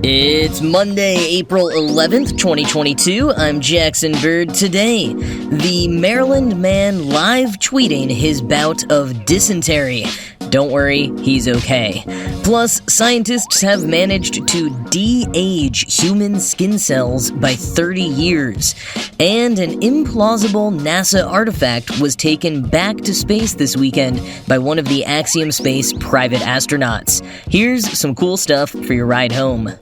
It's Monday, April 11th, 2022. I'm Jackson Bird. Today, the Maryland man live tweeting his bout of dysentery. Don't worry, he's okay. Plus, scientists have managed to de-age human skin cells by 30 years. And an implausible NASA artifact was taken back to space this weekend by one of the Axiom Space private astronauts. Here's some cool stuff for your ride home.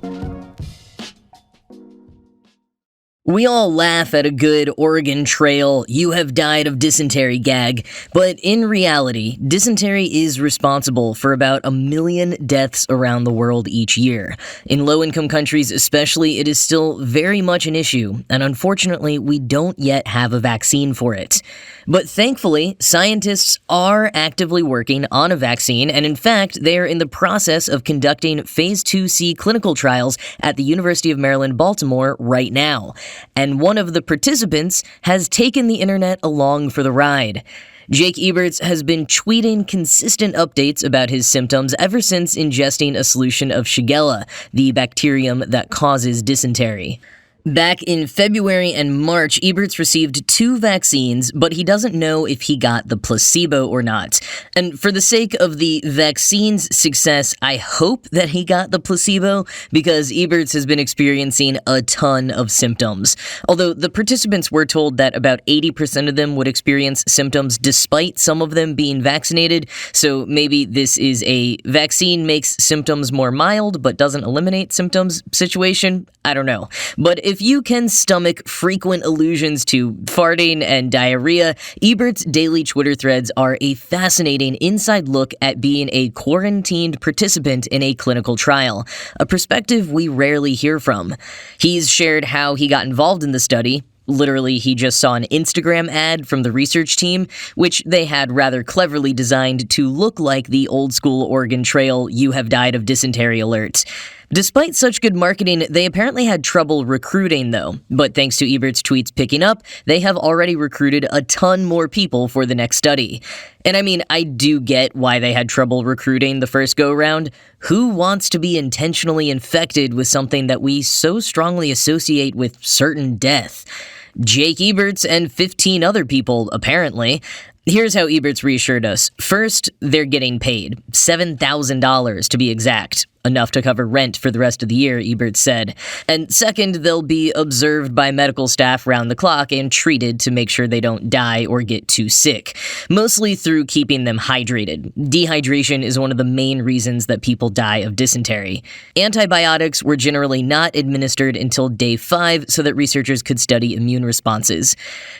We all laugh at a good Oregon Trail, "you have died of dysentery" gag, but in reality, dysentery is responsible for about 1 million deaths around the world each year. In low-income countries especially, it is still very much an issue, and unfortunately, we don't yet have a vaccine for it. But thankfully, scientists are actively working on a vaccine, and in fact, they are in the process of conducting Phase 2C clinical trials at the University of Maryland, Baltimore right now. And one of the participants has taken the internet along for the ride. Jake Eberts has been tweeting consistent updates about his symptoms ever since ingesting a solution of Shigella, the bacterium that causes dysentery. Back in February and March, Eberts received 2 vaccines, but he doesn't know if he got the placebo or not. And for the sake of the vaccine's success, I hope that he got the placebo, because Eberts has been experiencing a ton of symptoms. Although the participants were told that about 80% of them would experience symptoms despite some of them being vaccinated, so maybe this is a vaccine makes symptoms more mild but doesn't eliminate symptoms situation. I don't know. But if you can stomach frequent allusions to farting and diarrhea, Ebert's daily Twitter threads are a fascinating inside look at being a quarantined participant in a clinical trial, a perspective we rarely hear from. He's shared how he got involved in the study. Literally, he just saw an Instagram ad from the research team, which they had rather cleverly designed to look like the old-school Oregon Trail "you have died of dysentery" alert. Despite such good marketing, they apparently had trouble recruiting, though. But thanks to Ebert's tweets picking up, they have already recruited a ton more people for the next study. And I mean, I do get why they had trouble recruiting the first go-around. Who wants to be intentionally infected with something that we so strongly associate with certain death? Jake Eberts and 15 other people, apparently. Here's how Eberts reassured us. First, they're getting paid. $7,000 to be exact. Enough to cover rent for the rest of the year, Eberts said. And second, they'll be observed by medical staff round the clock and treated to make sure they don't die or get too sick, mostly through keeping them hydrated. Dehydration is one of the main reasons that people die of dysentery. Antibiotics were generally not administered until day 5 so that researchers could study immune responses.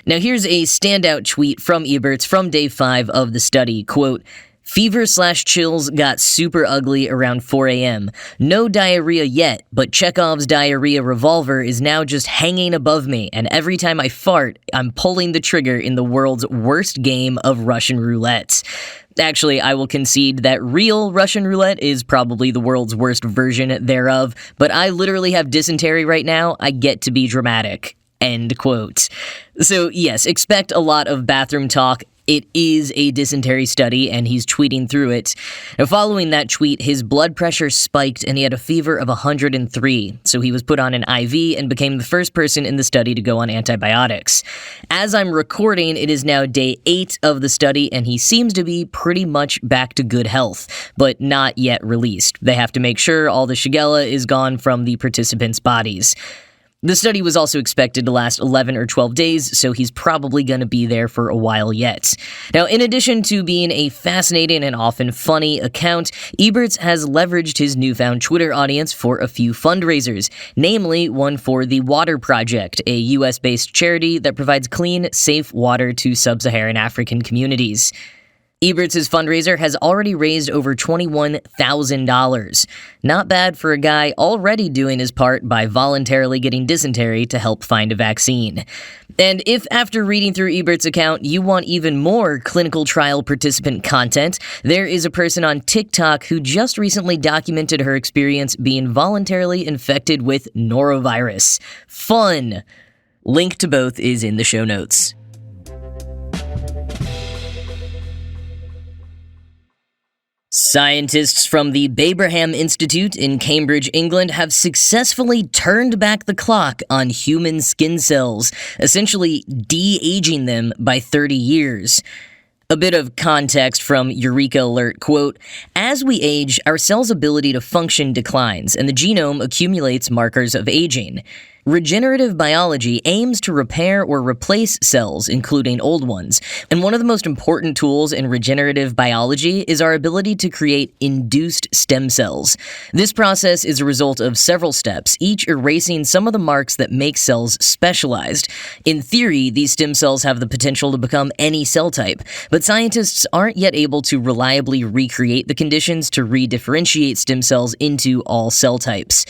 Now here's a standout tweet from Eberts from day 5 of the study, quote, "Fever/chills got super ugly around 4 a.m. No diarrhea yet, but Chekhov's diarrhea revolver is now just hanging above me, and every time I fart, I'm pulling the trigger in the world's worst game of Russian roulette." Actually, I will concede that real Russian roulette is probably the world's worst version thereof, but I literally have dysentery right now. I get to be dramatic. End quote. So yes, expect a lot of bathroom talk. It is a dysentery study, and he's tweeting through it. Now, following that tweet, his blood pressure spiked, and he had a fever of 103, so he was put on an IV and became the first person in the study to go on antibiotics. As I'm recording, it is now day 8 of the study, and he seems to be pretty much back to good health, but not yet released. They have to make sure all the Shigella is gone from the participants' bodies. The study was also expected to last 11 or 12 days, so he's probably going to be there for a while yet. Now, in addition to being a fascinating and often funny account, Eberts has leveraged his newfound Twitter audience for a few fundraisers, namely one for the Water Project, a US-based charity that provides clean, safe water to sub-Saharan African communities. Eberts' fundraiser has already raised over $21,000. Not bad for a guy already doing his part by voluntarily getting dysentery to help find a vaccine. And if after reading through Eberts' account you want even more clinical trial participant content, there is a person on TikTok who just recently documented her experience being voluntarily infected with norovirus. Fun! Link to both is in the show notes. Scientists from the Babraham Institute in Cambridge, England, have successfully turned back the clock on human skin cells, essentially de-aging them by 30 years. A bit of context from Eureka Alert, quote, "As we age, our cell's ability to function declines, and the genome accumulates markers of aging. Regenerative biology aims to repair or replace cells, including old ones, and one of the most important tools in regenerative biology is our ability to create induced stem cells. This process is a result of several steps, each erasing some of the marks that make cells specialized. In theory, these stem cells have the potential to become any cell type, but scientists aren't yet able to reliably recreate the conditions to redifferentiate stem cells into all cell types.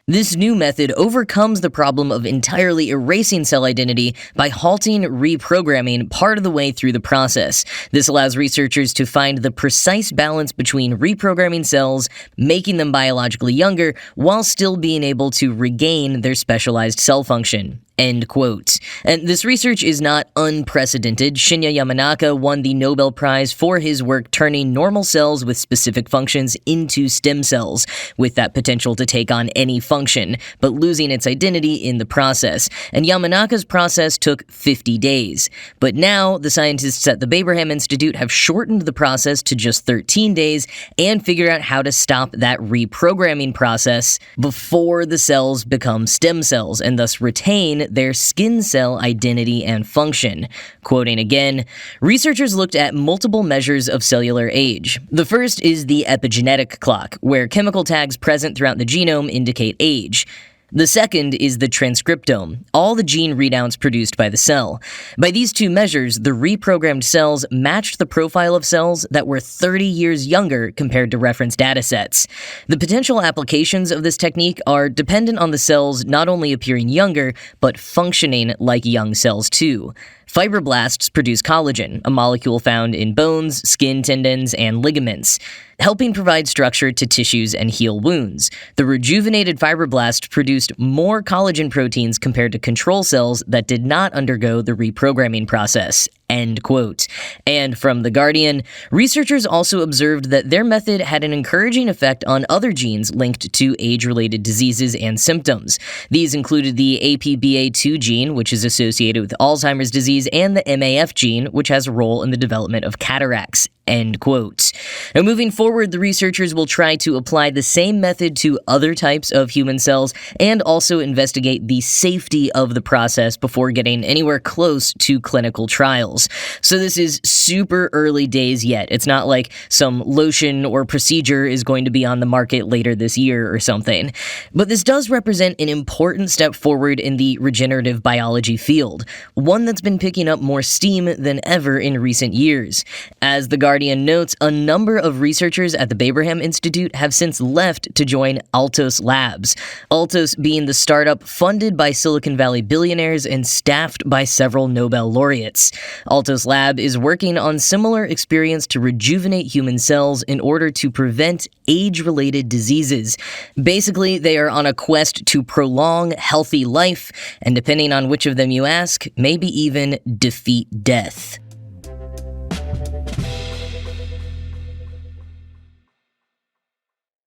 This new method overcomes the problem of entirely erasing cell identity by halting reprogramming part of the way through the process. This allows researchers to find the precise balance between reprogramming cells, making them biologically younger, while still being able to regain their specialized cell function." End quote. And this research is not unprecedented. Shinya Yamanaka won the Nobel Prize for his work turning normal cells with specific functions into stem cells, with that potential to take on any function, but losing its identity in the process. And Yamanaka's process took 50 days. But now, the scientists at the Babraham Institute have shortened the process to just 13 days and figured out how to stop that reprogramming process before the cells become stem cells and thus retain their skin cell identity and function. Quoting again, "Researchers looked at multiple measures of cellular age. The first is the epigenetic clock, where chemical tags present throughout the genome indicate age. The second is the transcriptome, all the gene readouts produced by the cell. By these two measures, the reprogrammed cells matched the profile of cells that were 30 years younger compared to reference datasets. The potential applications of this technique are dependent on the cells not only appearing younger, but functioning like young cells too. Fibroblasts produce collagen, a molecule found in bones, skin, tendons, and ligaments, helping provide structure to tissues and heal wounds. The rejuvenated fibroblast produced more collagen proteins compared to control cells that did not undergo the reprogramming process." End quote. And from The Guardian, researchers also observed that their method had an encouraging effect on other genes linked to age-related diseases and symptoms. These included the APBA2 gene, which is associated with Alzheimer's disease, and the MAF gene, which has a role in the development of cataracts. End quote. Now, moving forward, the researchers will try to apply the same method to other types of human cells and also investigate the safety of the process before getting anywhere close to clinical trials. So this is super early days yet. It's not like some lotion or procedure is going to be on the market later this year or something. But this does represent an important step forward in the regenerative biology field, one that's been picking up more steam than ever in recent years. As The Guardian notes, a number of researchers at the Babraham Institute have since left to join Altos Labs, Altos being the startup funded by Silicon Valley billionaires and staffed by several Nobel laureates. Altos Lab is working on similar experiments to rejuvenate human cells in order to prevent age-related diseases. Basically, they are on a quest to prolong healthy life, and depending on which of them you ask, maybe even defeat death.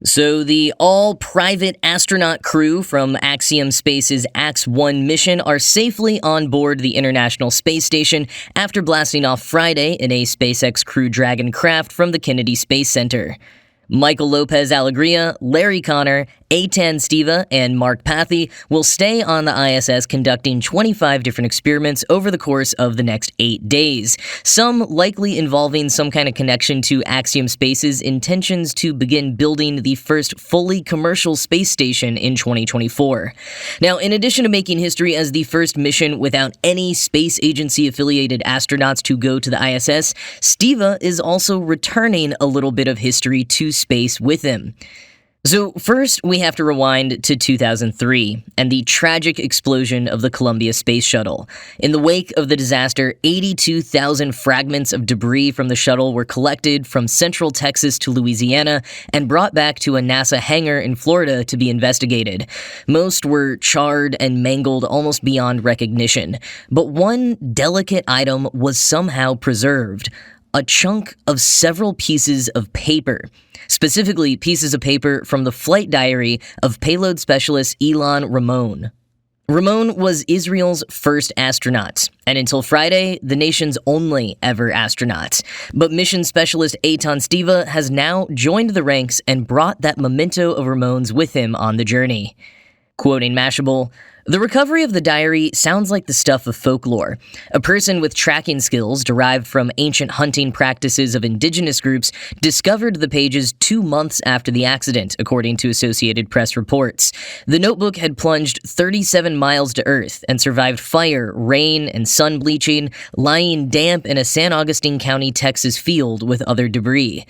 So the all-private astronaut crew from Axiom Space's Ax-1 mission are safely on board the International Space Station after blasting off Friday in a SpaceX Crew Dragon craft from the Kennedy Space Center. Michael Lopez Alegria, Larry Connor, Eitan Steva, and Mark Pathy will stay on the ISS conducting 25 different experiments over the course of the next 8 days, some likely involving some kind of connection to Axiom Space's intentions to begin building the first fully commercial space station in 2024. Now, in addition to making history as the first mission without any space agency-affiliated astronauts to go to the ISS, Steva is also returning a little bit of history to space with him. So first, we have to rewind to 2003 and the tragic explosion of the Columbia Space Shuttle. In the wake of the disaster, 82,000 fragments of debris from the shuttle were collected from central Texas to Louisiana and brought back to a NASA hangar in Florida to be investigated. Most were charred and mangled almost beyond recognition, but one delicate item was somehow preserved: a chunk of several pieces of paper, specifically pieces of paper from the flight diary of payload specialist Ilan Ramon. Ramon was Israel's first astronaut, and until Friday, the nation's only ever astronaut. But mission specialist Eitan Stiva has now joined the ranks and brought that memento of Ramon's with him on the journey. Quoting Mashable, "The recovery of the diary sounds like the stuff of folklore. A person with tracking skills derived from ancient hunting practices of indigenous groups discovered the pages 2 months after the accident, according to Associated Press reports. The notebook had plunged 37 miles to Earth and survived fire, rain, and sun bleaching, lying damp in a San Augustine County, Texas field with other debris."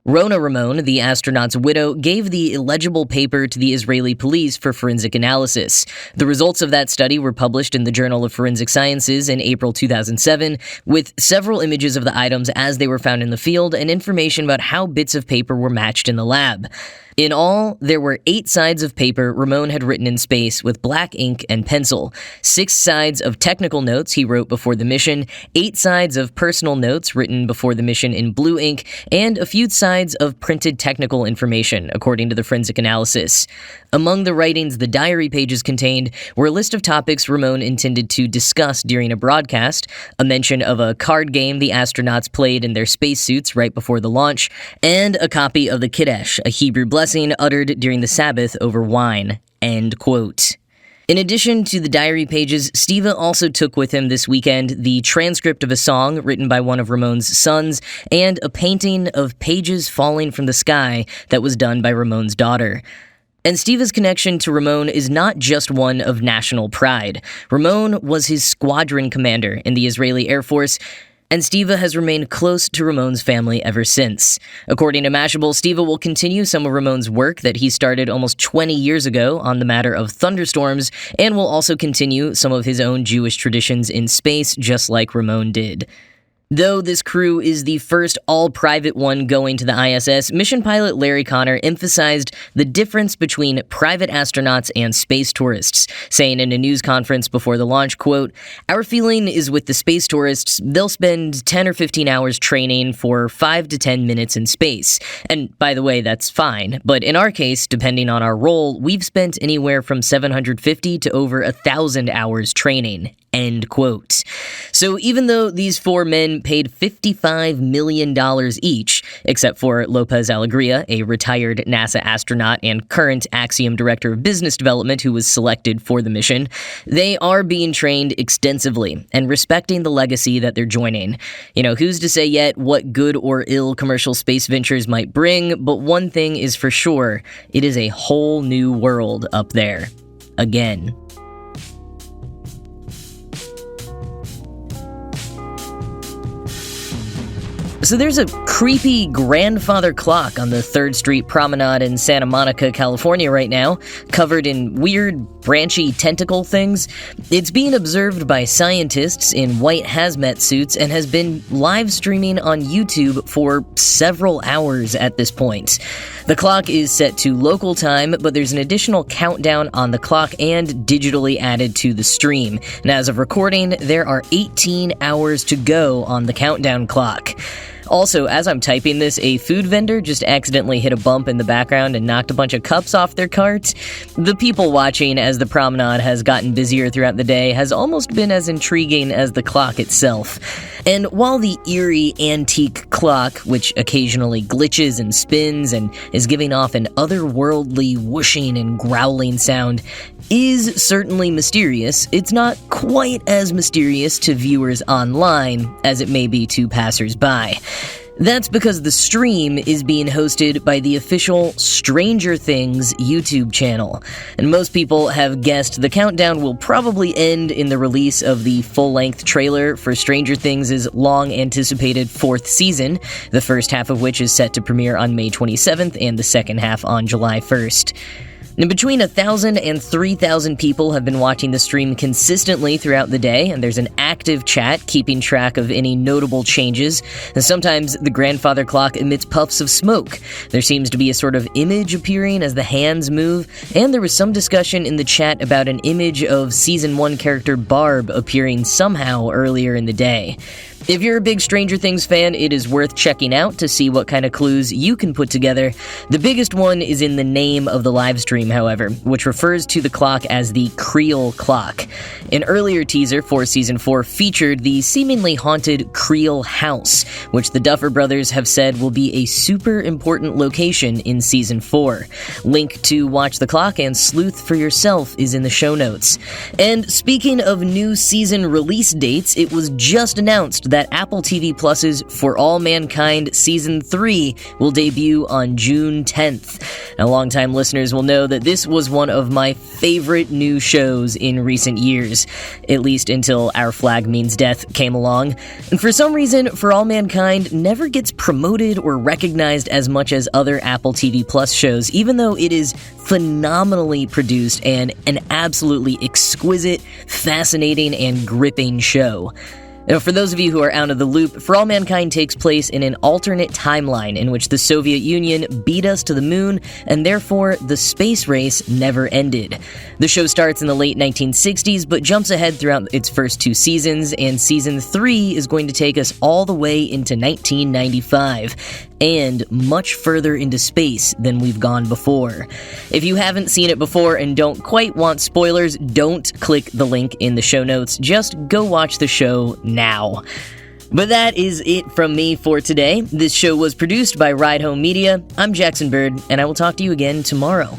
Rona Ramon, the astronaut's widow, gave the illegible paper to the Israeli police for forensic analysis. The results of that study were published in the Journal of Forensic Sciences in April 2007, with several images of the items as they were found in the field and information about how bits of paper were matched in the lab. In all, there were 8 sides of paper Ramon had written in space with black ink and pencil, 6 sides of technical notes he wrote before the mission, 8 sides of personal notes written before the mission in blue ink, and a few sides of printed technical information, according to the forensic analysis. Among the writings the diary pages contained were a list of topics Ramon intended to discuss during a broadcast, a mention of a card game the astronauts played in their spacesuits right before the launch, and a copy of the Kiddush, a Hebrew blessing uttered during the Sabbath over wine. End quote. In addition to the diary pages, Stiva also took with him this weekend the transcript of a song written by one of Ramon's sons and a painting of pages falling from the sky that was done by Ramon's daughter. And Stiva's connection to Ramon is not just one of national pride. Ramon was his squadron commander in the Israeli Air Force, and Stiva has remained close to Ramon's family ever since. According to Mashable, Stiva will continue some of Ramon's work that he started almost 20 years ago on the matter of thunderstorms, and will also continue some of his own Jewish traditions in space, just like Ramon did. Though this crew is the first all-private one going to the ISS, mission pilot Larry Connor emphasized the difference between private astronauts and space tourists, saying in a news conference before the launch, quote, "Our feeling is with the space tourists, they'll spend 10 or 15 hours training for 5 to 10 minutes in space. And by the way, that's fine, but in our case, depending on our role, we've spent anywhere from 750 to over 1,000 hours training." End quote. So even though these 4 men paid $55 million each, except for Lopez Alegria, a retired NASA astronaut and current Axiom Director of Business Development who was selected for the mission, they are being trained extensively and respecting the legacy that they're joining. You know, who's to say yet what good or ill commercial space ventures might bring, but one thing is for sure, it is a whole new world up there. Again. So there's a creepy grandfather clock on the 3rd Street Promenade in Santa Monica, California right now, covered in weird, branchy tentacle things. It's being observed by scientists in white hazmat suits and has been live streaming on YouTube for several hours at this point. The clock is set to local time, but there's an additional countdown on the clock and digitally added to the stream. And as of recording, there are 18 hours to go on the countdown clock. Also, as I'm typing this, a food vendor just accidentally hit a bump in the background and knocked a bunch of cups off their cart. The people watching as the promenade has gotten busier throughout the day has almost been as intriguing as the clock itself. And while the eerie antique clock, which occasionally glitches and spins and is giving off an otherworldly whooshing and growling sound, is certainly mysterious, it's not quite as mysterious to viewers online as it may be to passers-by. That's because the stream is being hosted by the official Stranger Things YouTube channel. And most people have guessed the countdown will probably end in the release of the full-length trailer for Stranger Things' long-anticipated 4th season, the first half of which is set to premiere on May 27th and the second half on July 1st. And between 1,000 and 3,000 people have been watching the stream consistently throughout the day, and there's an active chat keeping track of any notable changes. And sometimes the grandfather clock emits puffs of smoke. There seems to be a sort of image appearing as the hands move, and there was some discussion in the chat about an image of Season 1 character Barb appearing somehow earlier in the day. If you're a big Stranger Things fan, it is worth checking out to see what kind of clues you can put together. The biggest one is in the name of the live stream, however, which refers to the clock as the Creel Clock. An earlier teaser for Season 4 featured the seemingly haunted Creel House, which the Duffer Brothers have said will be a super important location in Season 4. Link to watch the clock and sleuth for yourself is in the show notes. And speaking of new season release dates, it was just announced that Apple TV Plus's For All Mankind Season 3 will debut on June 10th. Now, longtime listeners will know that this was one of my favorite new shows in recent years, at least until Our Flag Means Death came along. And for some reason, For All Mankind never gets promoted or recognized as much as other Apple TV Plus shows, even though it is phenomenally produced and an absolutely exquisite, fascinating, and gripping show. Now, for those of you who are out of the loop, For All Mankind takes place in an alternate timeline in which the Soviet Union beat us to the moon, and therefore the space race never ended. The show starts in the late 1960s, but jumps ahead throughout its first 2 seasons, and Season 3 is going to take us all the way into 1995, and much further into space than we've gone before. If you haven't seen it before and don't quite want spoilers, don't click the link in the show notes. Just go watch the show now. But that is it from me for today. This show was produced by Ride Home Media. I'm Jackson Bird, and I will talk to you again tomorrow.